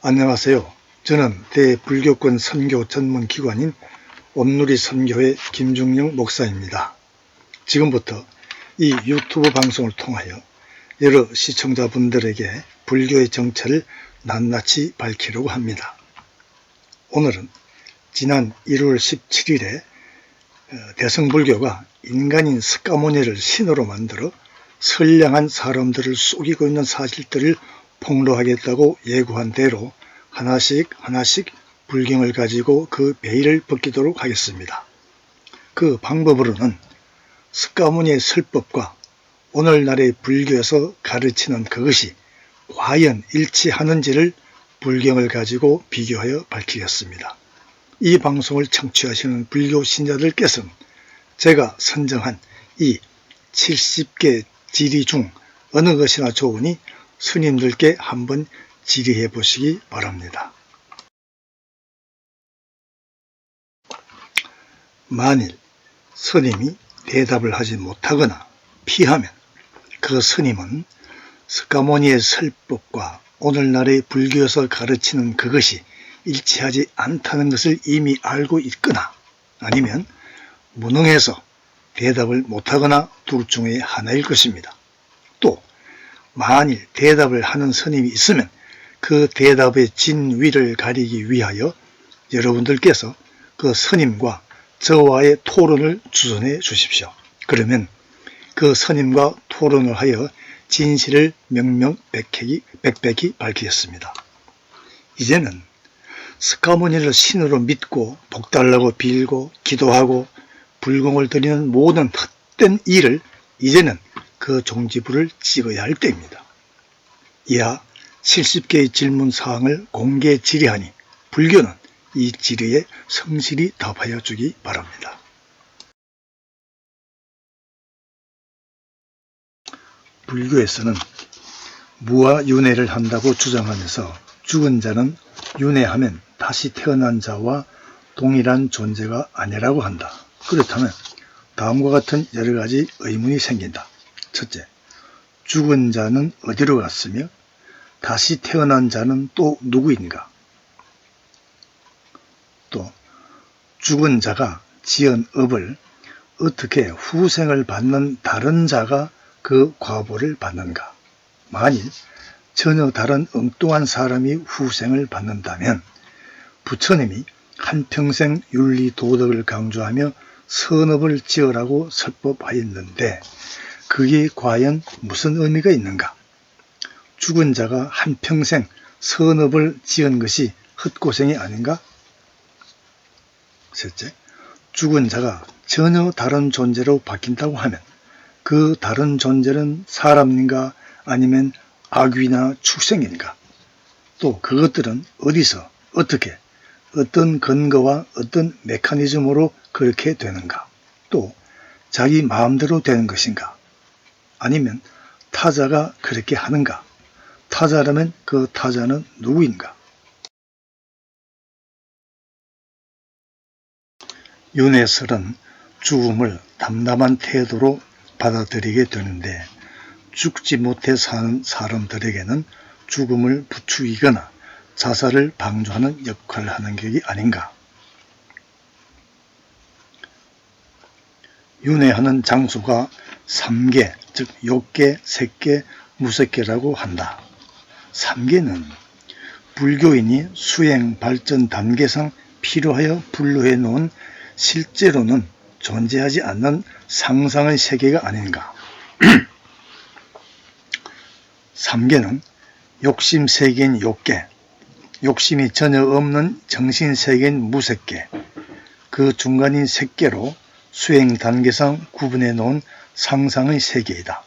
안녕하세요. 저는 대불교권 선교 전문 기관인 온누리 선교회 김중영 목사입니다. 지금부터 이 유튜브 방송을 통하여 여러 시청자분들에게 불교의 정체를 낱낱이 밝히려고 합니다. 오늘은 지난 1월 17일에 대승불교가 인간인 스가모니를 신으로 만들어 선량한 사람들을 속이고 있는 사실들을 폭로하겠다고 예고한 대로 하나씩 불경을 가지고 그 베일을 벗기도록 하겠습니다. 그 방법으로는 스가모니의 설법과 오늘날의 불교에서 가르치는 그것이 과연 일치하는지를 불경을 가지고 비교하여 밝히겠습니다. 이 방송을 청취하시는 불교 신자들께서는 제가 선정한 이 70개 지리 중 어느 것이나 좋으니 스님들께 한번 질의해 보시기 바랍니다. 만일 스님이 대답을 하지 못하거나 피하면 그 스님은 스가모니의 설법과 오늘날의 불교에서 가르치는 그것이 일치하지 않다는 것을 이미 알고 있거나 아니면 무능해서 대답을 못하거나 둘 중에 하나일 것입니다. 또 만일 대답을 하는 스님이 있으면 그 대답의 진위를 가리기 위하여 여러분들께서 그 스님과 저와의 토론을 주선해 주십시오. 그러면 그 스님과 토론을 하여 진실을 명명백백히 밝히겠습니다. 이제는 스가모니를 신으로 믿고 복달라고 빌고 기도하고 불공을 드리는 모든 헛된 일을 이제는 그 종지부를 찍어야 할 때입니다. 이하 70개의 질문 사항을 공개 질의하니 불교는 이 질의에 성실히 답하여 주기 바랍니다. 불교에서는 무아윤회를 한다고 주장하면서 죽은 자는 윤회하면 다시 태어난 자와 동일한 존재가 아니라고 한다. 그렇다면 다음과 같은 여러 가지 의문이 생긴다. 첫째, 죽은 자는 어디로 갔으며 다시 태어난 자는 또 누구인가? 또 죽은 자가 지은 업을 어떻게 후생을 받는 다른 자가 그 과보를 받는가? 만일 전혀 다른 엉뚱한 사람이 후생을 받는다면 부처님이 한평생 윤리 도덕을 강조하며 선업을 지으라고 설법하였는데 그게 과연 무슨 의미가 있는가? 죽은 자가 한평생 선업을 지은 것이 헛고생이 아닌가? 셋째, 죽은 자가 전혀 다른 존재로 바뀐다고 하면 그 다른 존재는 사람인가 아니면 악귀나 축생인가? 또 그것들은 어디서 어떻게 어떤 근거와 어떤 메커니즘으로 그렇게 되는가? 또 자기 마음대로 되는 것인가? 아니면 타자가 그렇게 하는가? 타자라면 그 타자는 누구인가? 윤회설은 죽음을 담담한 태도로 받아들이게 되는데 죽지 못해 사는 사람들에게는 죽음을 부추기거나 자살을 방조하는 역할을 하는 격이 아닌가. 윤회하는 장소가 3계, 즉 욕계, 색계, 무색계라고 한다. 3계는 불교인이 수행 발전 단계상 필요하여 분류해 놓은 실제로는 존재하지 않는 상상의 세계가 아닌가. 3계는 욕심 세계인 욕계, 욕심이 전혀 없는 정신 세계인 무색계, 그 중간인 색계로 수행 단계상 구분해 놓은 상상의 세계이다.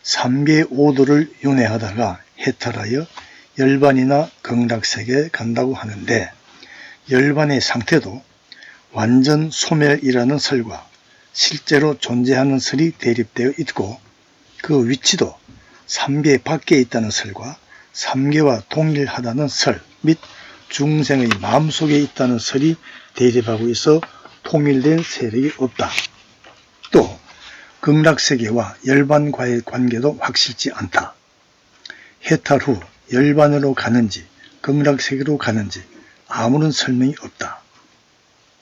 3계의 오도를 윤회하다가 해탈하여 열반이나 극락세계에 간다고 하는데 열반의 상태도 완전 소멸이라는 설과 실제로 존재하는 설이 대립되어 있고 그 위치도 3계 밖에 있다는 설과 3계와 동일하다는 설, 및 중생의 마음속에 있다는 설이 대립하고 있어 통일된 세력이 없다. 또 극락세계와 열반과의 관계도 확실치 않다. 해탈 후 열반으로 가는지 극락세계로 가는지 아무런 설명이 없다.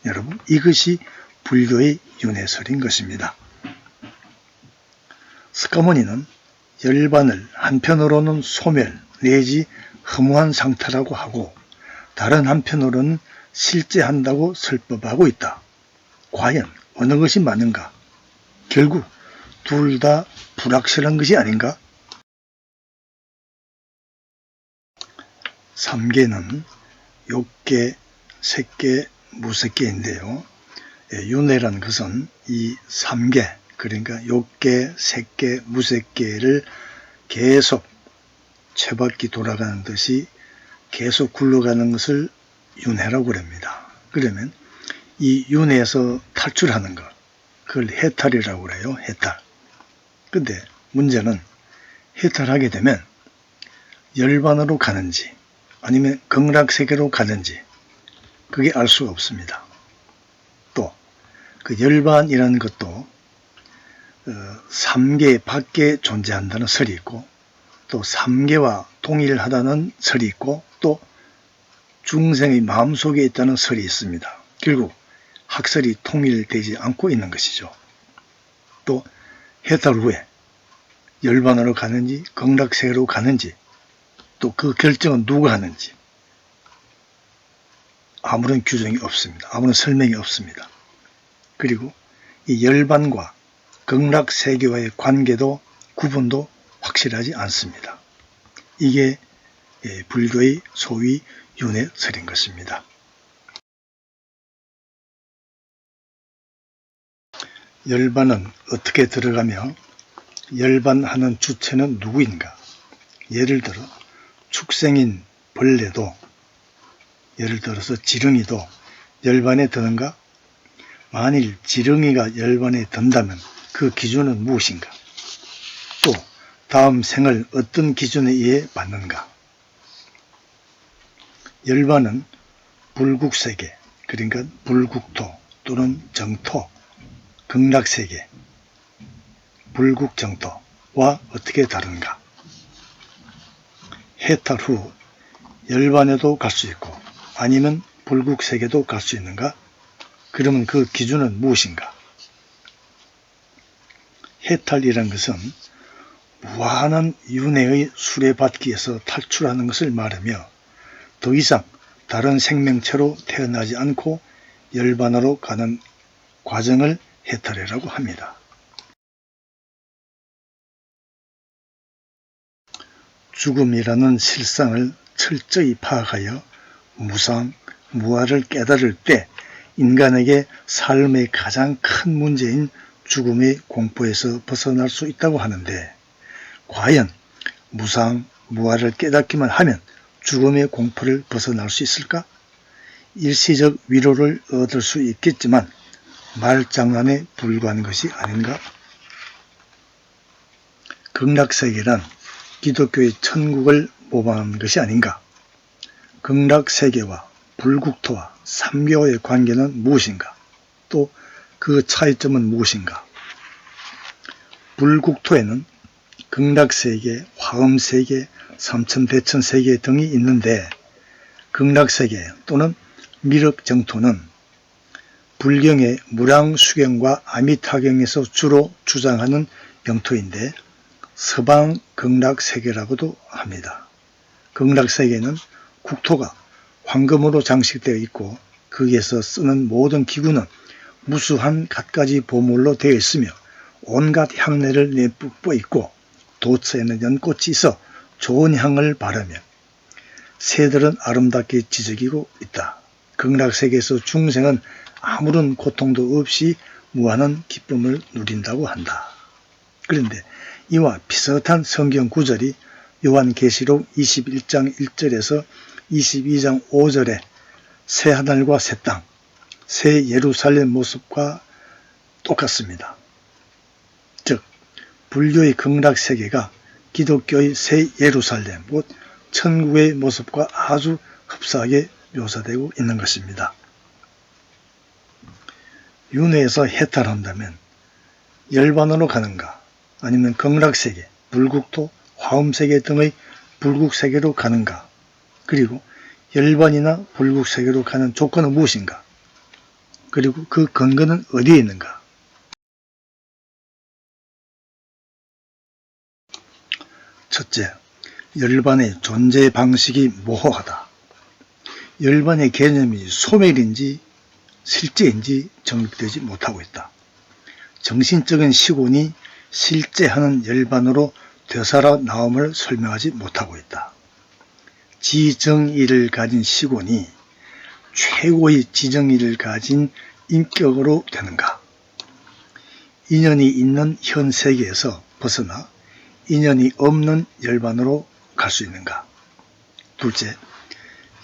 여러분, 이것이 불교의 윤회설인 것입니다. 스카모니는 열반을 한편으로는 소멸 내지 허무한 상태라고 하고 다른 한편으로는 실제한다고 설법하고 있다. 과연 어느 것이 맞는가? 결국 둘 다 불확실한 것이 아닌가? 3계는 욕계, 색계, 무색계인데요. 윤회란 것은 이 3계, 그러니까 욕계, 색계, 무색계를 계속 쳇바퀴 돌아가는 듯이 계속 굴러가는 것을 윤회라고 합니다. 그러면 이 윤회에서 탈출하는 것, 그걸 해탈이라고 그래요. 해탈. 근데 문제는 해탈하게 되면 열반으로 가는지 아니면 극락세계로 가는지 그게 알 수가 없습니다. 또 그 열반이라는 것도 3계 밖에 존재한다는 설이 있고 또 3계와 동일하다는 설이 있고 또 중생의 마음속에 있다는 설이 있습니다. 결국 학설이 통일되지 않고 있는 것이죠. 또 해탈 후에 열반으로 가는지 극락세계로 가는지 또 그 결정은 누가 하는지 아무런 규정이 없습니다. 아무런 설명이 없습니다. 그리고 이 열반과 극락세계와의 관계도 구분도 확실하지 않습니다. 이게 불교의 소위 윤회설인 것입니다. 열반은 어떻게 들어가며 열반하는 주체는 누구인가? 예를 들어 축생인 벌레도 예를 들어서 지렁이도 열반에 드는가? 만일 지렁이가 열반에 든다면 그 기준은 무엇인가? 또 다음 생을 어떤 기준에 의해 받는가? 열반은 불국세계, 그러니까 불국토 또는 정토, 극락세계, 불국정토와 어떻게 다른가? 해탈 후 열반에도 갈 수 있고 아니면 불국세계도 갈 수 있는가? 그러면 그 기준은 무엇인가? 해탈이란 것은 무한한 윤회의 수레바퀴에서 탈출하는 것을 말하며 더 이상 다른 생명체로 태어나지 않고 열반으로 가는 과정을 해탈이라고 합니다. 죽음이라는 실상을 철저히 파악하여 무상, 무아를 깨달을 때 인간에게 삶의 가장 큰 문제인 죽음의 공포에서 벗어날 수 있다고 하는데 과연 무상, 무아를 깨닫기만 하면 죽음의 공포를 벗어날 수 있을까? 일시적 위로를 얻을 수 있겠지만 말장난에 불과한 것이 아닌가? 극락세계란 기독교의 천국을 모방한 것이 아닌가? 극락세계와 불국토와 삼교의 관계는 무엇인가? 또 그 차이점은 무엇인가? 불국토에는 극락세계, 화엄세계, 삼천대천세계 등이 있는데 극락세계 또는 미륵정토는 불경의 무량수경과 아미타경에서 주로 주장하는 영토인데 서방 극락세계라고도 합니다. 극락세계는 국토가 황금으로 장식되어 있고 거기에서 쓰는 모든 기구는 무수한 갖가지 보물로 되어 있으며 온갖 향내를 내뿜고 있고 도처에는 연꽃이 있어 좋은 향을 바르며 새들은 아름답게 지저귀고 있다. 극락세계에서 중생은 아무런 고통도 없이 무한한 기쁨을 누린다고 한다. 그런데 이와 비슷한 성경 구절이 요한계시록 21장 1절에서 22장 5절에 새 하늘과 새 땅, 새 예루살렘 모습과 똑같습니다. 즉 불교의 극락세계가 기독교의 새 예루살렘, 곧 천국의 모습과 아주 흡사하게 묘사되고 있는 것입니다. 윤회에서 해탈한다면 열반으로 가는가, 아니면 극락세계, 불국토, 화음세계 등의 불국세계로 가는가, 그리고 열반이나 불국세계로 가는 조건은 무엇인가, 그리고 그 근거는 어디에 있는가. 첫째, 열반의 존재 방식이 모호하다. 열반의 개념이 소멸인지 실제인지 정립되지 못하고 있다. 정신적인 시곤이 실제하는 열반으로 되살아 나옴을 설명하지 못하고 있다. 지정의를 가진 시곤이 최고의 지정의를 가진 인격으로 되는가? 인연이 있는 현 세계에서 벗어나 인연이 없는 열반으로 갈 수 있는가? 둘째,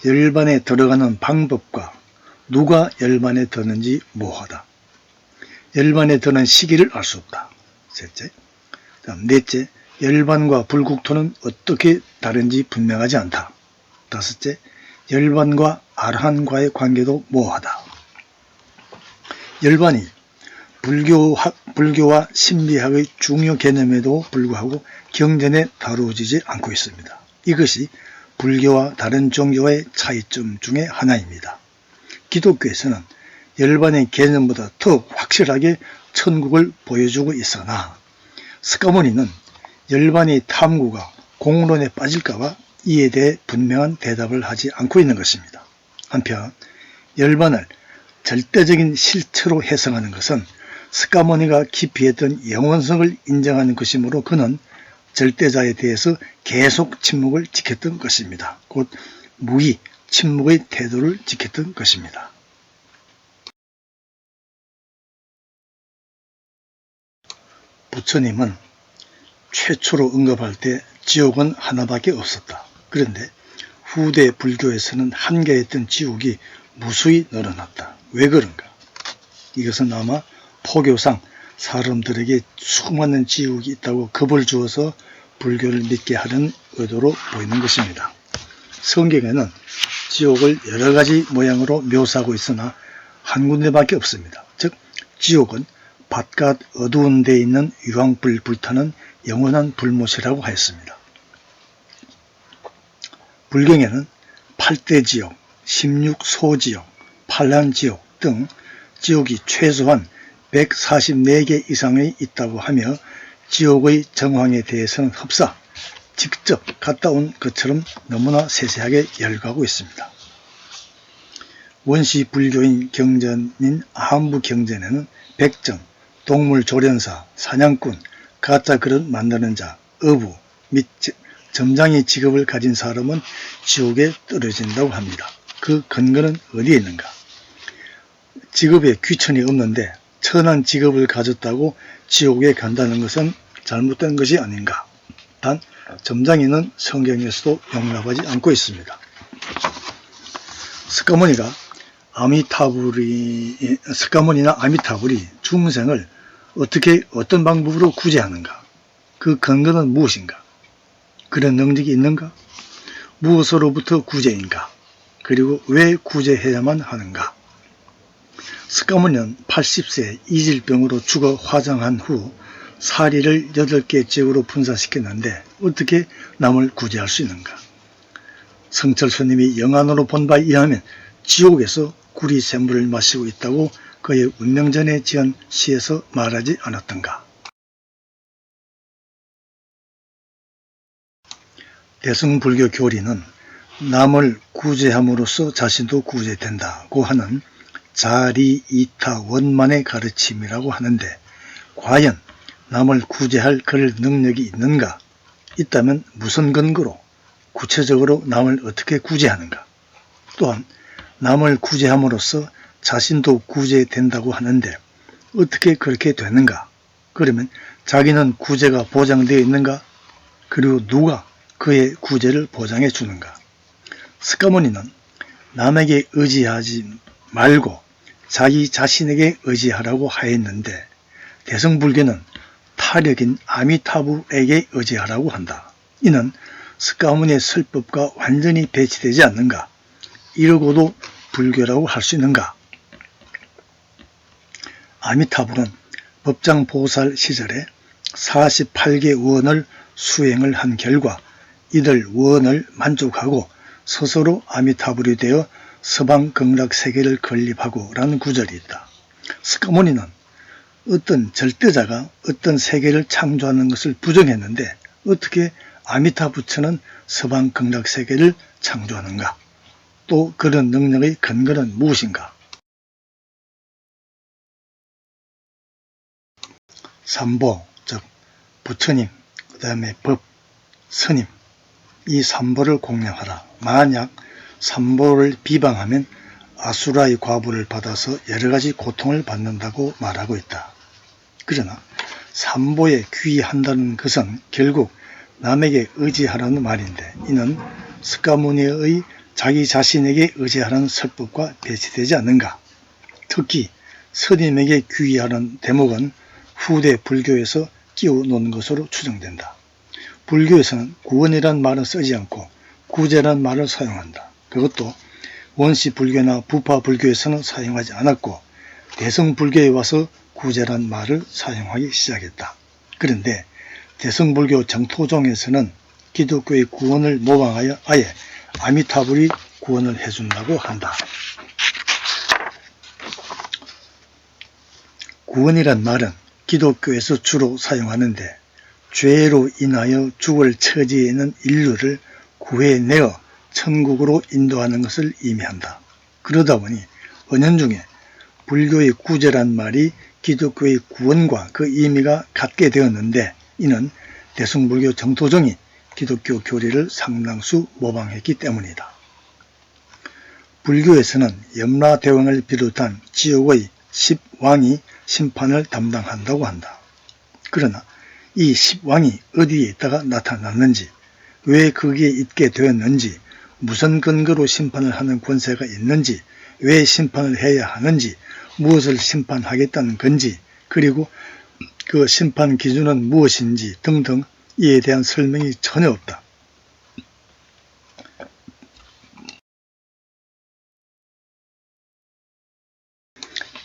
열반에 들어가는 방법과 누가 열반에 드는지 모호하다. 열반에 드는 시기를 알 수 없다. 셋째, 넷째, 열반과 불국토는 어떻게 다른지 분명하지 않다. 다섯째, 열반과 아라한과의 관계도 모호하다. 열반이 불교와 심리학의 중요 개념에도 불구하고 경전에 다루어지지 않고 있습니다. 이것이 불교와 다른 종교의 차이점 중에 하나입니다. 기독교에서는 열반의 개념보다 더 확실하게 천국을 보여주고 있으나 스가모니는 열반의 탐구가 공론에 빠질까봐 이에 대해 분명한 대답을 하지 않고 있는 것입니다. 한편 열반을 절대적인 실체로 해석하는 것은 스가모니가 기피했던 영원성을 인정하는 것이므로 그는 절대자에 대해서 계속 침묵을 지켰던 것입니다. 곧 무의, 침묵의 태도를 지켰던 것입니다. 부처님은 최초로 언급할 때 지옥은 하나밖에 없었다. 그런데 후대 불교에서는 한계했던 지옥이 무수히 늘어났다. 왜 그런가? 이것은 아마 포교상 사람들에게 수많은 지옥이 있다고 겁을 주어서 불교를 믿게 하는 의도로 보이는 것입니다. 성경에는 지옥을 여러 가지 모양으로 묘사하고 있으나 한 군데밖에 없습니다. 즉 지옥은 바깥 어두운 데 있는 유황불 불타는 영원한 불못이라고 하였습니다. 불경에는 8대 지옥, 16소지옥, 판란지옥 등 지옥이 최소한 144개 이상이 있다고 하며 지옥의 정황에 대해서는 흡사 직접 갔다 온 것처럼 너무나 세세하게 열거하고 있습니다. 원시 불교인 경전인 한부경전에는 백정, 동물조련사, 사냥꾼, 가짜 그릇 만드는 자, 어부 및 점장의 직업을 가진 사람은 지옥에 떨어진다고 합니다. 그 근거는 어디에 있는가? 직업에 귀천이 없는데 천한 직업을 가졌다고 지옥에 간다는 것은 잘못된 것이 아닌가? 단 점장이는 성경에서도 용납하지 않고 있습니다. 스가모니나 아미타불이 중생을 어떤 방법으로 구제하는가? 그 근거는 무엇인가? 그런 능력이 있는가? 무엇으로부터 구제인가? 그리고 왜 구제해야만 하는가? 스가모니는 80세 이질병으로 죽어 화장한 후 사리를 8개 지역으로 분사시켰는데 어떻게 남을 구제할 수 있는가? 성철 스님이 영안으로 본 바에 의하면 지옥에서 구리 샘물을 마시고 있다고 그의 운명전에 지은 시에서 말하지 않았던가? 대승불교 교리는 남을 구제함으로써 자신도 구제된다고 하는 자리이타 원만의 가르침이라고 하는데 과연 남을 구제할 그럴 능력이 있는가? 있다면 무슨 근거로 구체적으로 남을 어떻게 구제하는가? 또한 남을 구제함으로써 자신도 구제된다고 하는데 어떻게 그렇게 되는가? 그러면 자기는 구제가 보장되어 있는가? 그리고 누가 그의 구제를 보장해 주는가? 스가모니는 남에게 의지하지 말고 자기 자신에게 의지하라고 하였는데 대승불교는 타력인 아미타불에게 의지하라고 한다. 이는 스가모니의 설법과 완전히 배치되지 않는가? 이러고도 불교라고 할 수 있는가? 아미타불은 법장보살 시절에 48개 원을 수행을 한 결과 이들 원을 만족하고 스스로 아미타불이 되어 서방극락세계를 건립하고 라는 구절이 있다. 스카모니는 어떤 절대자가 어떤 세계를 창조하는 것을 부정했는데 어떻게 아미타 부처는 서방극락세계를 창조하는가? 또 그런 능력의 근거는 무엇인가? 삼보, 즉 부처님, 그 다음에 법, 스님, 이 삼보를 공양하라. 만약 삼보를 비방하면 아수라의 과보를 받아서 여러가지 고통을 받는다고 말하고 있다. 그러나 삼보에 귀의한다는 것은 결국 남에게 의지하라는 말인데 이는 스카모니의 자기 자신에게 의지하라는 설법과 배치되지 않는가? 특히 스님에게 귀의하는 대목은 후대 불교에서 끼워 놓은 것으로 추정된다. 불교에서는 구원이란 말을 쓰지 않고 구제란 말을 사용한다. 그것도 원시 불교나 부파 불교에서는 사용하지 않았고 대성불교에 와서 구제란 말을 사용하기 시작했다. 그런데 대성불교 정토종에서는 기독교의 구원을 모방하여 아예 아미타불이 구원을 해준다고 한다. 구원이란 말은 기독교에서 주로 사용하는데 죄로 인하여 죽을 처지에 있는 인류를 구해내어 천국으로 인도하는 것을 의미한다. 그러다 보니 은연중에 불교의 구제란 말이 기독교의 구원과 그 의미가 같게 되었는데 이는 대승불교 정토종이 기독교 교리를 상당수 모방했기 때문이다. 불교에서는 염라대왕을 비롯한 지옥의 10왕이 심판을 담당한다고 한다. 그러나 이 10왕이 어디에 있다가 나타났는지, 왜 거기에 있게 되었는지, 무슨 근거로 심판을 하는 권세가 있는지, 왜 심판을 해야 하는지, 무엇을 심판하겠다는 건지, 그리고 그 심판 기준은 무엇인지 등등 이에 대한 설명이 전혀 없다.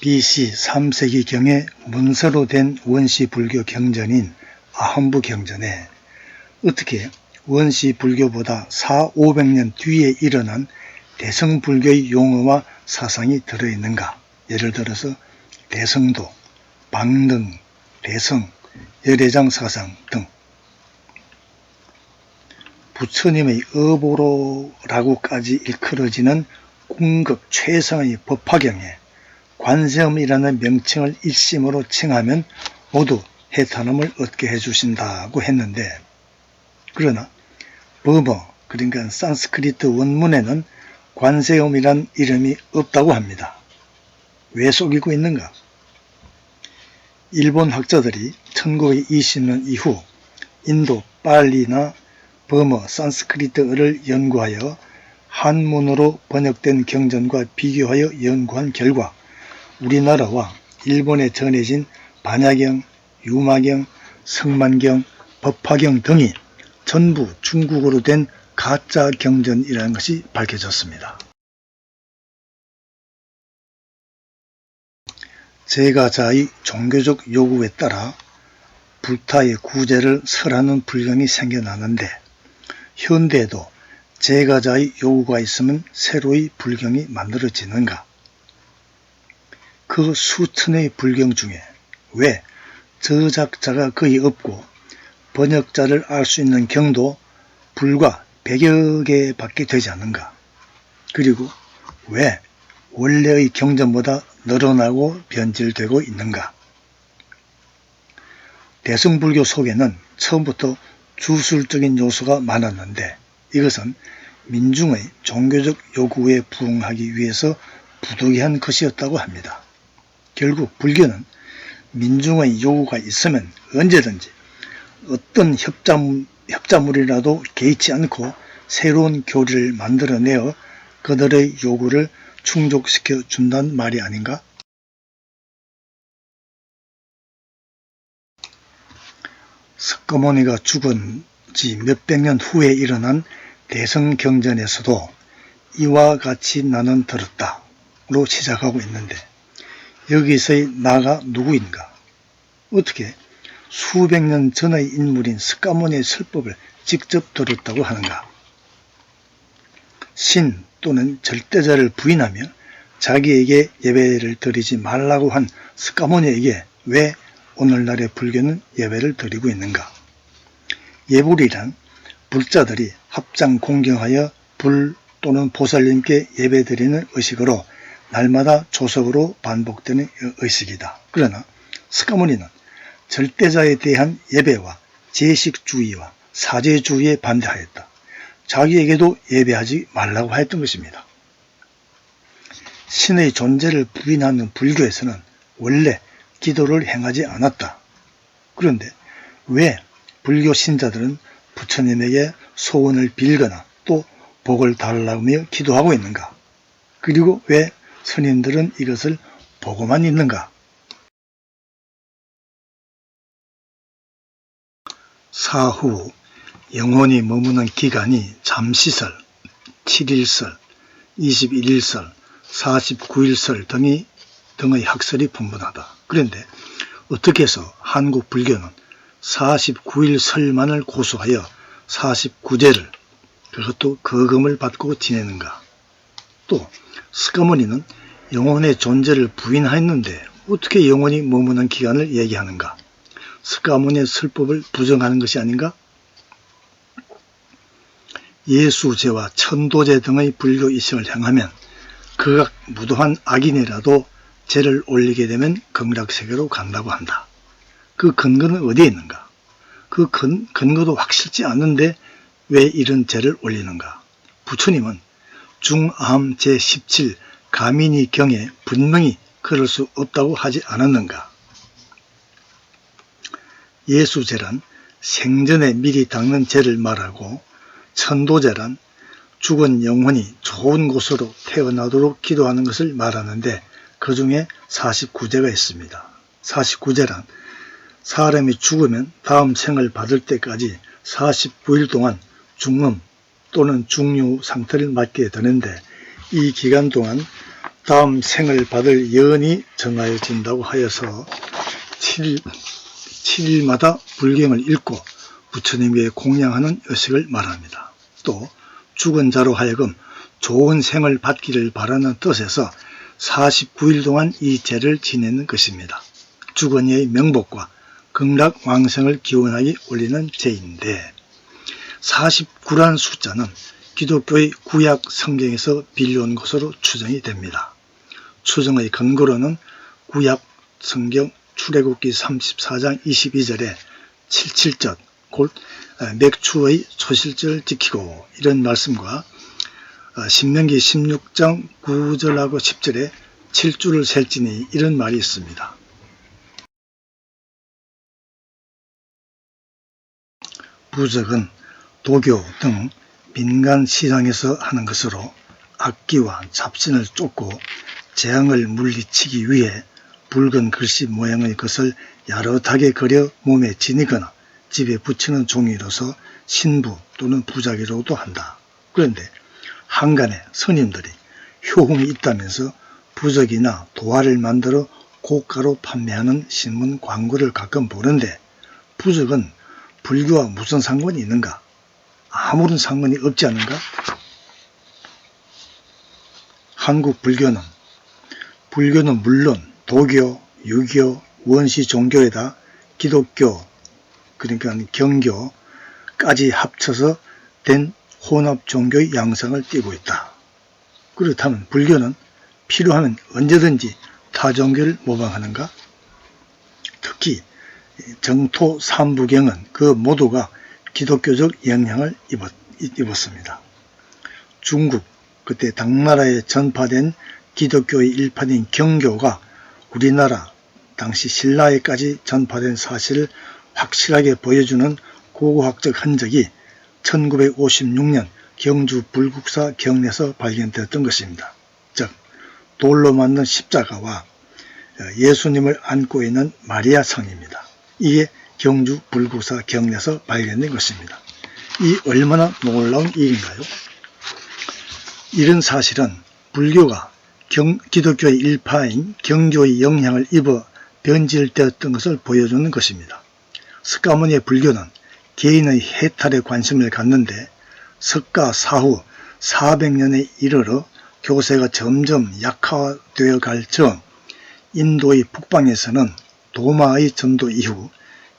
BC 3세기경에 문서로 된 원시 불교 경전인 아함부 경전에 어떻게 원시 불교보다 400~500년 뒤에 일어난 대성불교의 용어와 사상이 들어있는가? 예를 들어서 대성도, 방등, 대성, 열애장 사상 등. 부처님의 어보로라고까지 일컬어지는 궁극 최상의 법화경에 관세음이라는 명칭을 일심으로 칭하면 모두 해탈함을 얻게 해주신다고 했는데 그러나 버머 그러니까 산스크리트 원문에는 관세음이란 이름이 없다고 합니다. 왜 속이고 있는가? 일본 학자들이 1920년 이후 인도 빨리나 버머 산스크리트어를 연구하여 한문으로 번역된 경전과 비교하여 연구한 결과 우리나라와 일본에 전해진 반야경, 유마경, 성만경, 법화경 등이 전부 중국어로 된 가짜 경전이라는 것이 밝혀졌습니다. 제가자의 종교적 요구에 따라 불타의 구제를 설하는 불경이 생겨나는데 현대에도 제가자의 요구가 있으면 새로의 불경이 만들어지는가? 그 수천의 불경 중에 왜 저작자가 거의 없고 번역자를 알 수 있는 경도 불과 100여 개밖에 되지 않는가? 그리고 왜 원래의 경전보다 늘어나고 변질되고 있는가? 대승불교 속에는 처음부터 주술적인 요소가 많았는데 이것은 민중의 종교적 요구에 부응하기 위해서 부득이한 것이었다고 합니다. 결국 불교는 민중의 요구가 있으면 언제든지 어떤 협자물이라도 개의치 않고 새로운 교리를 만들어내어 그들의 요구를 충족시켜 준다는 말이 아닌가? 석가모니가 죽은 지 몇백 년 후에 일어난 대성경전에서도 이와 같이 나는 들었다 로 시작하고 있는데 여기서의 나가 누구인가? 어떻게 수백 년 전의 인물인 스가모니의 설법을 직접 들었다고 하는가? 신 또는 절대자를 부인하며 자기에게 예배를 드리지 말라고 한 스가모니에게 왜 오늘날의 불교는 예배를 드리고 있는가? 예불이란 불자들이 합장 공경하여 불 또는 보살님께 예배드리는 의식으로 날마다 조석으로 반복되는 의식이다. 그러나 스가모니는 절대자에 대한 예배와 제식주의와 사제주의에 반대하였다. 자기에게도 예배하지 말라고 하였던 것입니다. 신의 존재를 부인하는 불교에서는 원래 기도를 행하지 않았다. 그런데 왜 불교 신자들은 부처님에게 소원을 빌거나 또 복을 달라며 기도하고 있는가? 그리고 왜 스님들은 이것을 보고만 있는가? 사후 영혼이 머무는 기간이 잠시설, 7일설, 21일설, 49일설 등의 학설이 분분하다. 그런데 어떻게 해서 한국 불교는 49일설만을 고수하여 49제를 그것도 거금을 받고 지내는가? 또 스가모니는 영혼의 존재를 부인하였는데 어떻게 영혼이 머무는 기간을 얘기하는가? 스가모니의 설법을 부정하는 것이 아닌가? 예수제와 천도제 등의 불교 이식을 행하면 극악 무도한 악인이라도 제를 올리게 되면 극락세계로 간다고 한다. 그 근거는 어디에 있는가? 그 근거도 확실치 않는데 왜 이런 제를 올리는가? 부처님은 중암 제17 가미니경에 분명히 그럴 수 없다고 하지 않았는가? 예수제란 생전에 미리 닦는 죄를 말하고 천도제란 죽은 영혼이 좋은 곳으로 태어나도록 기도하는 것을 말하는데 그 중에 49제가 있습니다. 49제란 사람이 죽으면 다음 생을 받을 때까지 49일 동안 중음 또는 중류 상태를 맞게 되는데 이 기간 동안 다음 생을 받을 여인이 정하여진다고 하여서 7일마다 불경을 읽고 부처님께 공양하는 의식을 말합니다. 또 죽은 자로 하여금 좋은 생을 받기를 바라는 뜻에서 49일 동안 이 제를 지내는 것입니다. 죽은 이의 명복과 극락 왕생을 기원하기 올리는 제인데 49란 숫자는 기독교의 구약 성경에서 빌려온 것으로 추정이 됩니다. 추정의 근거로는 구약 성경 출애굽기 34장 22절에 77절 곧 맥추의 초실절을 지키고 이런 말씀과 신명기 16장 9절하고 10절에 7주를 셀지니 이런 말이 있습니다. 부적은 도교 등 민간 시장에서 하는 것으로 악기와 잡신을 쫓고 재앙을 물리치기 위해 붉은 글씨 모양의 것을 야릇하게 그려 몸에 지니거나 집에 붙이는 종이로서 신부 또는 부작이라고도 한다. 그런데 한간에 스님들이 효험이 있다면서 부적이나 도화를 만들어 고가로 판매하는 신문 광고를 가끔 보는데 부적은 불교와 무슨 상관이 있는가? 아무런 상관이 없지 않은가? 한국 불교는 물론 도교, 유교, 원시 종교에다 기독교, 그러니까 경교까지 합쳐서 된 혼합 종교의 양상을 띠고 있다. 그렇다면 불교는 필요하면 언제든지 타 종교를 모방하는가? 특히 정토 삼부경은 그 모두가 기독교적 영향을 입었습니다. 중국 그때 당나라에 전파된 기독교의 일파인 경교가 우리나라 당시 신라에까지 전파된 사실을 확실하게 보여주는 고고학적 흔적이 1956년 경주 불국사 경내에서 발견되었던 것입니다. 즉 돌로 만든 십자가와 예수님을 안고 있는 마리아 성입니다. 이게 경주 불국사 경내에서 발견된 것입니다. 이 얼마나 놀라운 일인가요? 이런 사실은 불교가 기독교의 일파인 경교의 영향을 입어 변질되었던 것을 보여주는 것입니다. 석가모니의 불교는 개인의 해탈에 관심을 갖는데 석가 사후 400년에 이르러 교세가 점점 약화되어 갈 즈음 인도의 북방에서는 도마의 전도 이후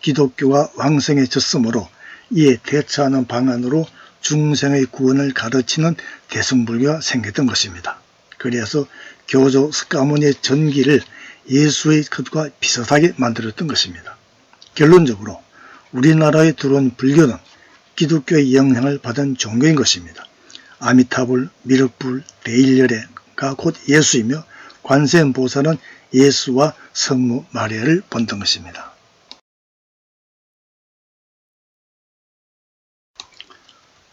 기독교가 왕성해졌으므로 이에 대처하는 방안으로 중생의 구원을 가르치는 대승불교가 생겼던 것입니다. 그래서 교조 석가모니의 전기를 예수의 것과 비슷하게 만들었던 것입니다. 결론적으로 우리나라에 들어온 불교는 기독교의 영향을 받은 종교인 것입니다. 아미타불, 미륵불, 대일열애가 곧 예수이며 관세음보살은 예수와 성모 마리아를 본던 것입니다.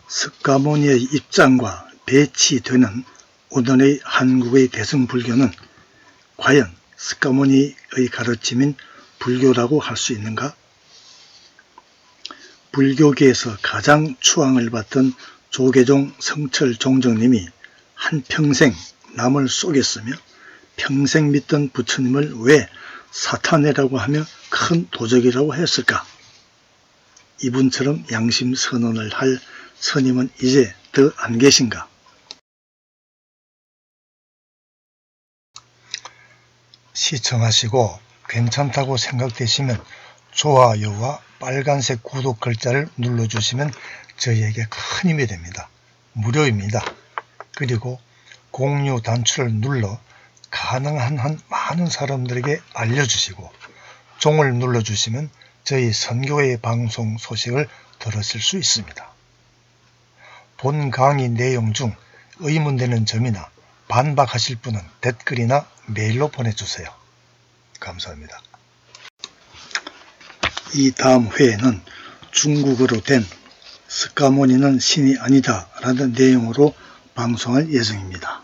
석가모니의 입장과 배치되는 오늘의 한국의 대승불교는 과연 석가모니의 가르침인 불교라고 할 수 있는가? 불교계에서 가장 추앙을 받던 조계종 성철종정님이 한평생 남을 속였으며 평생 믿던 부처님을 왜 사탄이라고 하며 큰 도적이라고 했을까? 이분처럼 양심선언을 할 스님은 이제 더 안 계신가? 시청하시고 괜찮다고 생각되시면 좋아요와 빨간색 구독 글자를 눌러주시면 저희에게 큰 힘이 됩니다. 무료입니다. 그리고 공유 단추를 눌러 가능한 한 많은 사람들에게 알려주시고 종을 눌러주시면 저희 선교회 방송 소식을 들으실 수 있습니다. 본 강의 내용 중 의문되는 점이나 반박하실 분은 댓글이나 메일로 보내주세요. 감사합니다. 이 다음 회에는 중국어로 된 석가모니는 신이 아니다 라는 내용으로 방송할 예정입니다.